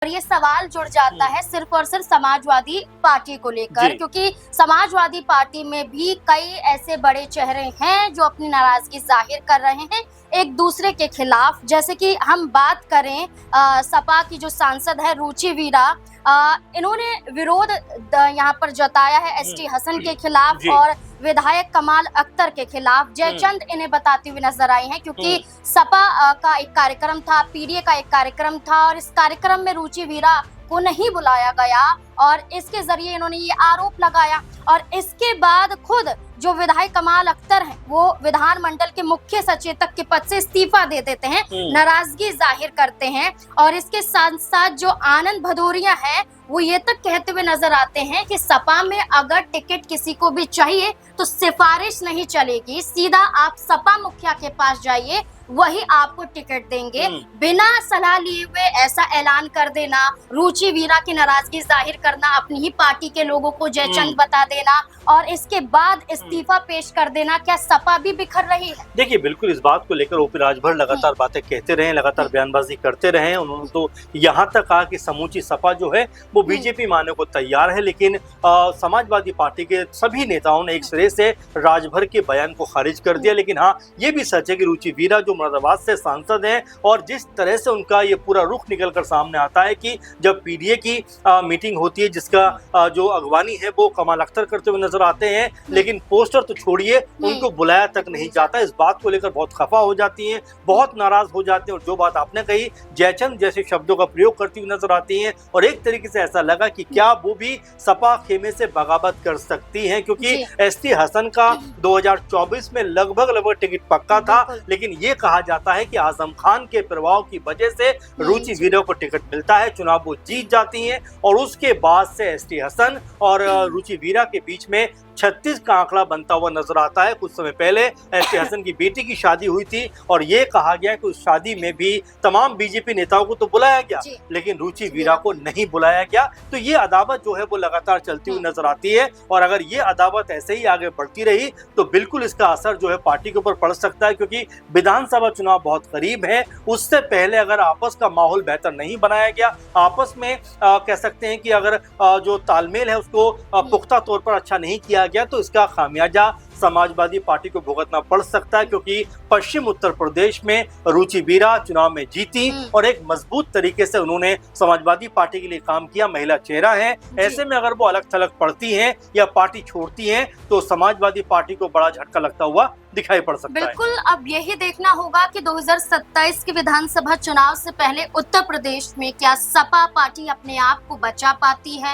और ये सवाल जुड़ जाता है सिर्फ और सिर्फ समाजवादी पार्टी को लेकर, क्योंकि समाजवादी पार्टी में भी कई ऐसे बड़े चेहरे हैं जो अपनी नाराजगी जाहिर कर रहे हैं एक दूसरे के खिलाफ। जैसे कि हम बात करें सपा की जो सांसद है रुचि वीरा, इन्होंने विरोध यहाँ पर जताया है एसटी हसन के खिलाफ और विधायक कमाल अख्तर के खिलाफ। जयचंद इन्हें बताती हुई नजर आई हैं, क्योंकि सपा का एक कार्यक्रम था, पीडीए का एक कार्यक्रम था और इस कार्यक्रम में रुचि वीरा को नहीं बुलाया गया और इसके जरिए इन्होंने ये आरोप लगाया। और इसके बाद खुद जो विधायक कमाल अख्तर हैं वो विधानमंडल के मुख्य सचेतक के पद से इस्तीफा दे देते हैं, नाराजगी जाहिर करते हैं। और इसके साथ साथ जो आनंद भदौरिया है वो ये तक कहते हुए नजर आते हैं कि सपा में अगर टिकट किसी को भी चाहिए तो सिफारिश नहीं चलेगी, सीधा आप सपा मुखिया के पास जाइए, वही आपको टिकट देंगे। बिना सलाह लिए हुए ऐसा ऐलान कर देना, रुचि वीरा की नाराजगी जाहिर करना, अपनी ही पार्टी के लोगों को जयचंद बता देना और इसके बाद इस्तीफा पेश कर देना, क्या सपा भी बिखर रही है? देखिए, बिल्कुल इस बात को लेकर ओपी राजभर लगातार बातें कहते रहे, लगातार बयानबाजी करते रहे। उन्होंने तो यहाँ तक कहा कि समूची सपा जो है वो बीजेपी मानने को तैयार है, लेकिन समाजवादी पार्टी के सभी नेताओं ने एक सिरे से राजभर के बयान को खारिज कर दिया। लेकिन हाँ, ये भी सच है कि रुचि वीरा जो मुरादाबाद से सांसद हैं और जिस तरह से उनका ये पूरा रुख निकल कर सामने आता है कि जब पीडीए की मीटिंग होती है जिसका जो अगवानी है वो कमाल अख्तर करते हुए नजर आते हैं, लेकिन पोस्टर तो छोड़िए उनको बुलाया तक नहीं जाता। इस बात को लेकर बहुत खफा हो जाती हैं, बहुत नाराज हो जाते हैं और जो बात आपने कही जयचंद जैसे शब्दों का प्रयोग करती हुई नजर आती हैं। और एक तरीके से ऐसा लगा कि क्या वो भी सपा खेमे से बगावत कर सकती हैं, क्योंकि एसटी हसन का 2024 में लगभग टिकट पक्का था, लेकिन ये कहा जाता है कि आजम खान के प्रभाव की वजह से रुचि वीरा को टिकट मिलता है, चुनाव वो जीत जाती हैं और उसके बाद से एसटी हसन और रुचि वीरा के बीच में 36 का आंकड़ा बनता हुआ नजर आता है। कुछ समय पहले एसटी हसन की बेटी की शादी हुई थी और ये कहा गया कि उस शादी में भी तमाम बीजेपी नेताओं को तो बुलाया गया, लेकिन रुचि वीरा को नहीं बुलाया गया। तो ये अदावत जो है वो लगातार चलती हुई नजर आती है और अगर ये अदावत ऐसे ही आगे बढ़ती रही तो बिल्कुल इसका असर जो है पार्टी के ऊपर पड़ सकता है, क्योंकि विधानसभा चुनाव बहुत करीब है। उससे पहले अगर आपस का माहौल बेहतर नहीं बनाया गया, आपस में कह सकते हैं कि अगर जो तालमेल है उसको पुख्ता तौर पर अच्छा नहीं किया गया तो इसका खामियाजा समाजवादी पार्टी को भुगतना पड़ सकता है, क्योंकि पश्चिम उत्तर प्रदेश में रुचि वीरा चुनाव में जीती और एक मजबूत तरीके से उन्होंने समाजवादी पार्टी के लिए काम किया, महिला चेहरा है। ऐसे में अगर वो अलग थलग पड़ती हैं या पार्टी छोड़ती हैं तो समाजवादी पार्टी को बड़ा झटका लगता हुआ दिखाई पड़ सकता है। बिल्कुल, अब यही देखना होगा कि 2027 के विधानसभा चुनाव से पहले उत्तर प्रदेश में क्या सपा पार्टी अपने आप को बचा पाती है।